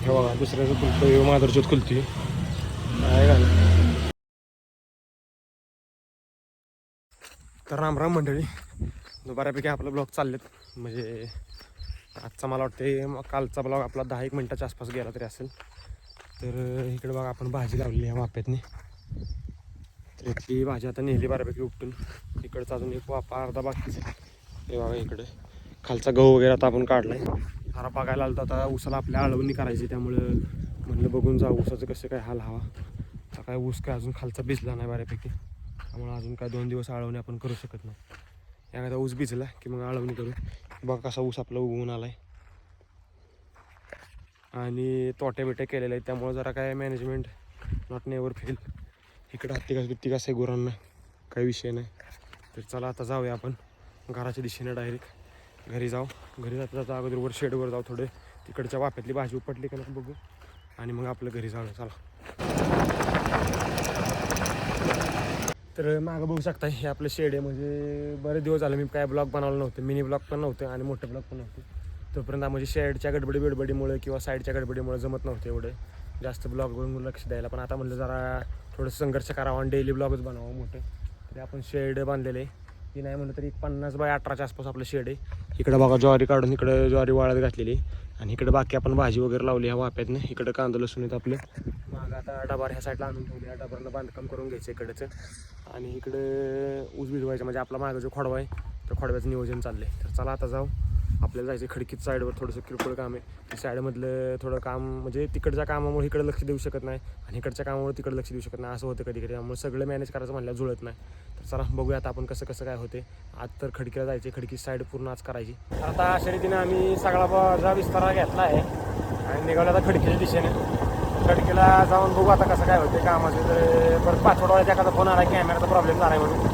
हे बघा दुसऱ्याचं खुलतोय माधुरच्यात खुलतोय काय घाल. तर रामराम मंडळी, बऱ्यापैकी आपला ब्लॉग चाललेत. म्हणजे आजचा मला वाटते कालचा ब्लॉग आपला 10-1 मिनिटाच्या आसपास गेला तरी असेल. तर इकडे बघा आपण भाजी लावली आहे वाफ्यातनी. तर ती भाजी आता नेली बऱ्यापैकी उपटून. इकडचं अजून एक वाफा अर्धा बाकीच आहे. हे बघा इकडे खालचा गहू वगैरे आता आपण काढलाय. जरा बघायला आलं तर आता ऊसाला आपल्या आळवणी करायची, त्यामुळं म्हणलं बघून जाऊ ऊसाचं कसं काय हाल हवा. आता काय ऊस काय अजून खालचा भिजला नाही बऱ्यापैकी, त्यामुळे अजून काय 2 दिवस आळवणी आपण करू शकत नाही. एखादा ऊस भिजला की मग आळवणी करू. बघा कसा ऊस आपला उगवून आलाय आणि तोट्या बिट्या केलेल्या आहेत, त्यामुळे जरा काय मॅनेजमेंट नॉट नेवर फेल. इकडं हत्ती कसं आहे गुरांना काही विषय नाही. तर चला आता जाऊया आपण घराच्या दिशेने डायरेक्ट घरी जाऊ. घरी जाता अगोदर शेडवर जाऊ, थोडे तिकडच्या वाफ्यातली भाजी उपटली का नाही बघू आणि मग आपलं घरी जाऊया. चला. तर मागं बघू शकता हे आपलं शेड आहे. म्हणजे बरेच दिवस झाले मी काय ब्लॉग बनवलं नव्हतं, मिनी ब्लॉग पण नव्हते आणि मोठे ब्लॉग पण नव्हते. तोपर्यंत म्हणजे शेडच्या गडबडीमुळे किंवा साईडच्या गडबडीमुळे जमत नव्हतं एवढं जास्त ब्लॉगवर लक्ष द्यायला. पण आता म्हटलं जरा थोडं संघर्ष करावा आणि डेली ब्लॉगच बनावं मोठं. तरी आपण शेड बांधलेलं आहे. ती नाही म्हणलं तरी 50x18च्या आसपास आपलं शेड आहे. इकडं बघा ज्वारी काढून इकडं ज्वारी वाळत घातलेली आणि इकडे बाकी आपण भाजी वगैरे लावली ह्या वाफ्यातनं. इकडं कांदा लसूण आहेत आपलं. मग आता डबार ह्या साईडला आणून ठेवली, ह्या डबारनं बांधकाम करून घ्यायचं इकडचं आणि इकडे ऊस भिजवायचं. म्हणजे आपला मागं जो खोडवा आहे त्या खोडव्याचं नियोजन चाललं आहे. तर चला आता जाऊ. आपल्याला जायचं खडकीत साईडवर, थोडंसं किरकोळ काम आहे. ते साईडमधलं थोडं काम म्हणजे तिकडच्या कामामुळे इकडे लक्ष देऊ शकत नाही आणि इकडच्या कामामुळे तिकडे लक्ष देऊ शकत नाही, असं होतं कधी कधी. त्यामुळे सगळं मॅनेज करायचं म्हणलं जुळत नाही. तर चला बघूया आता आपण कसं काय होते. आज तर खडकीला जायचे, खडकी साईड पूर्ण आज करायची. आता अशा रीतीने आम्ही सगळा विस्तार घेतला आहे आणि निघालो आता खडकीच्या दिशेने. खडकीला जाऊन बघू आता कसं काय होते कामाचं. तर परत पाचवडवायचा एखादा फोन आला, कॅमेराचा प्रॉब्लेम झाला आहे म्हणून.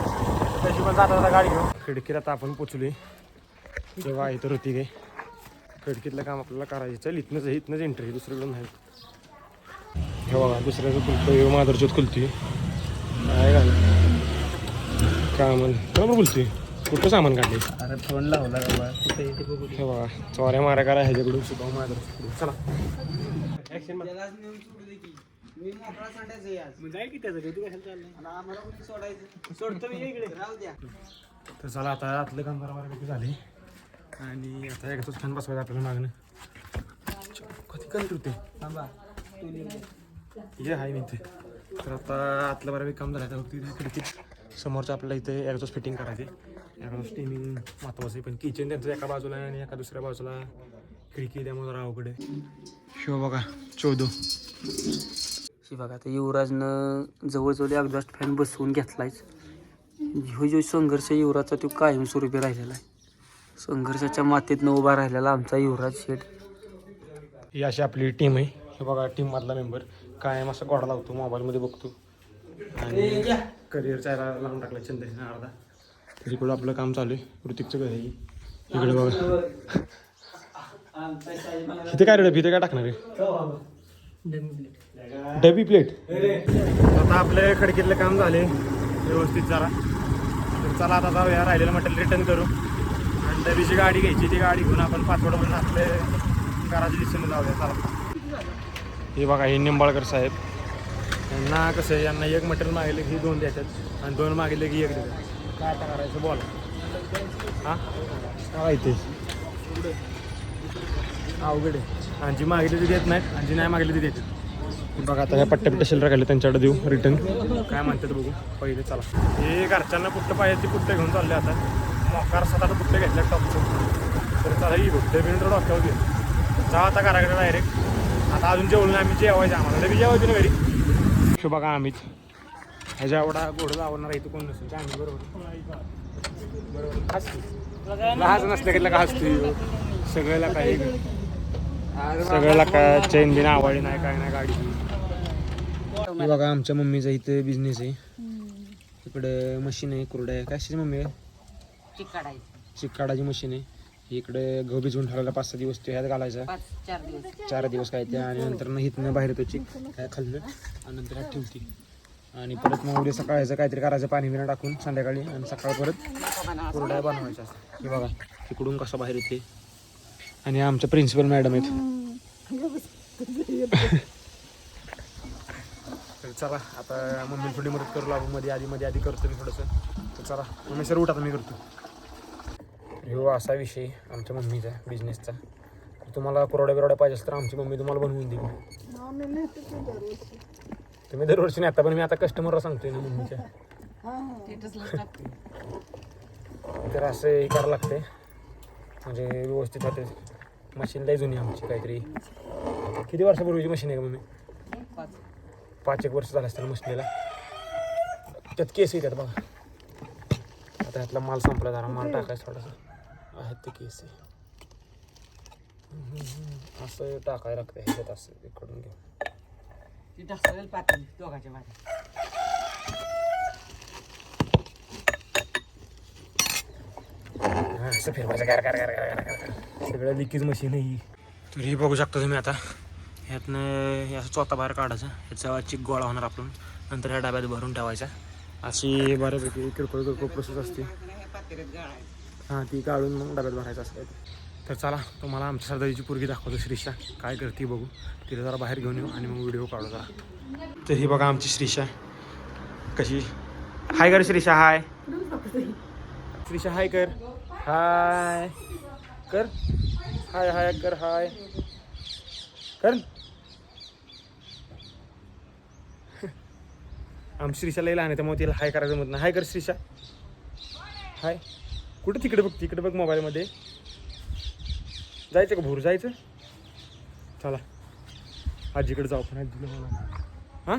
तशी पण जाता गाडी घेऊन खडकीला आता आपण पोचली तेव्हा इथं होती काय खडकीतलं काम आपल्याला करायचं. चल इथनंच एंट्री, दुसरीकडून नाही. हे बघा दुसऱ्याचं खुलतोय माधुरच्यात खुलतोय काय घाल काम बरोबर बोलतोय. कुठं सामान काढले? अरे फोन लावला बाबा कुठे बघू. हे बघा चोऱ्या माऱ्या करा ह्याच्याकडून सुद्धा माधुरच्याकडून. चला मी मोकळा सांडायचं यार जाय की त्याचं तू कशाला चाललंय आम्हाला कुठे सोडायचं. सोडतो मी इकडे राहू द्या. तर चला आता आतलं काम बऱ्यापैकी झाले आणि आता एकदाच छान बसवायचं आपल्याला मागणं. कधी करत होते थांबा हे आहे मी इथे. तर आता आतलं बऱ्यापैकी काम झालं. फक्त खिडकीत समोरचं आपल्याला इथे एकदाच फिटिंग करायचे. एकदाच स्टीमिंग महत्त्वाचं आहे. पण किचन त्यांचं एका बाजूला आहे आणि एका दुसऱ्या बाजूला खिडकी, त्यामुळे जरा अवघड आहे. शिव बघा 14 हे बघा आता युवराजनं जवळजवळ एक्झॉस्ट फॅन बसवून घेतलायच. जो संघर्ष युवराजचा तो कायमस्वरूपी राहिलेला आहे. संघर्षाच्या मातीतनं उभा राहिलेला आमचा युवराज शेठ. ही अशी आपली टीम आहे. हे बघा टीममधला मेंबर कायम असा गोडा लावतो, मोबाईलमध्ये बघतो आणि करिअर चायला लावून टाकला चंद्रशेना अर्धा. तर इकडं आपलं काम चालू आहे. ऋतिकचं घर आहे इकडे बघा. इथे काय इथे काय टाकणार आहे? डबी प्लेट. आता आपले खडकीतलं काम झाले व्यवस्थित जरा. तर चला आता जाऊया, राहिलेलं मटेरियल रिटर्न करू आणि डबीची गाडी घ्यायची. ती गाडी घेऊन आपण पाचवडपर्यंत आपले घराच्या दिशेने जाऊया. चला हे बघा हे निंबाळकर साहेब. यांना कसं आहे, यांना एक मटेरियल मागितलं की 2 द्यायच्यात आणि 2 मागितले की 1 देतात. काय आता करायचं बोला. हां काय इथे अवघड आहे. आणि जी मागितली ती देत नाहीत आणि जी नाही मागितली ती देतात. बघा आता ह्या पट्ट्या शिल्लक राहिले त्यांच्याकडे देऊ रिटर्न. काय म्हणतात बघू पहिले. चला हे घरच्यांना पुट्टं पाहिजे ती पुट्टं घेऊन चालले. आता मोकार 7-8 पुट्टं घेतल्या टॉपचं. तर चला ही पुट्टं बिनंतर डॉक्टर घे जा आता घराकडे डायरेक्ट. आता अजून जेवलं आम्ही जेवायचं, आम्हाला बी जेवायचं ना घरी. शो बघा आम्हीच ह्याच्या एवढा गोड लावणार आहे. तू कोण नसेल काय आम्ही बरोबर बरोबर हसतो नसल्या का हसतो सगळ्याला काही सगळ्याला काय चैन बिन आवडली नाही काय नाही गाडी. हे बघा आमच्या मम्मीचा इथे बिझनेस आहे. इकडे मशीन आहे कुरड्या आहे. कशाची मम्मी आहे? चिकाडाची मशीन आहे. इकडे गहू भिजवून ठेवायला 5-6 दिवस ते ह्यात घालायचा. 4 दिवस काय ते आणि नंतर न हिथनं बाहेर येतो चिक काय खाल्लं आणि नंतर ह्यात ठेवते आणि परत मग उद्या सकाळचं काहीतरी करायचं पाणी बिना टाकून संध्याकाळी आणि सकाळ परत कुरड्या बनवायच्या. हे बघा तिकडून कसं बाहेर येते आणि आमच्या प्रिन्सिपल मॅडम आहेत. तर चला आता मम्मी थोडी मदत करू लागू मध्ये आधी करतो मी थोडंसं. तर चला मम्मी सर उठा आता मी करतो. ह्यो असा विषय आमच्या मम्मीचा बिझनेसचा. तुम्हाला कुरवड्या बिरवड्या पाहिजे असतं तर आमची मम्मी तुम्हाला बनवून देईल. तुम्ही दरवर्षी नाही आता पण मी आता कस्टमरला सांगतोय ना मम्मीच्या. तर असं हे करावं लागते म्हणजे व्यवस्थित होते. मशीन लय जुनी आमची काहीतरी किती वर्षापूर्वीची मशीन आहे का मम्मी? 5 एक वर्ष झालं असतं मशीनीला. त्यात केस येतात बघा. आता ह्यातला माल संपला जरा माल टाकायचा थोडासा आहेत ते केस आहे. असं टाकायला लागतं ह्याच्यात असं इकडून घेऊ. असं फिरवायचं गार गार गार गार गार गार. सगळं लिकेज मशीन आहे ही. तर हे बघू शकता तुम्ही आता. ह्यातनं हे असं चोथा बाहेर काढायचा. ह्याचा चिक गोळा होणार आपण. नंतर ह्या डब्यात भरून ठेवायचा. अशी बऱ्यापैकी किरकोळ प्रोसेस असते. हां ती काढून मग डब्यात भरायचं असतं. तर चला तुम्हाला आमच्या सरदारीची पोरगी दाखवतो श्रीषा काय करते बघू. तिला जरा बाहेर घेऊन येऊ आणि मग व्हिडिओ काढू जरा. तर ही बघा आमची श्रीषा कशी. हाय कर श्रीषा. हाय श्रीषा. हाय कर. हाय कर. हाय हाय कर. हाय कर. आमची श्रीषा लई लहान आहे त्यामुळे तिला हाय करायचं मत नाही. हाय कर श्रीषा. हाय. कुठं तिकडे बघ. तिकडे बघ मोबाईलमध्ये. जायचं का भूर जायचं. चला आजीकडे जाऊ पण आजीला हां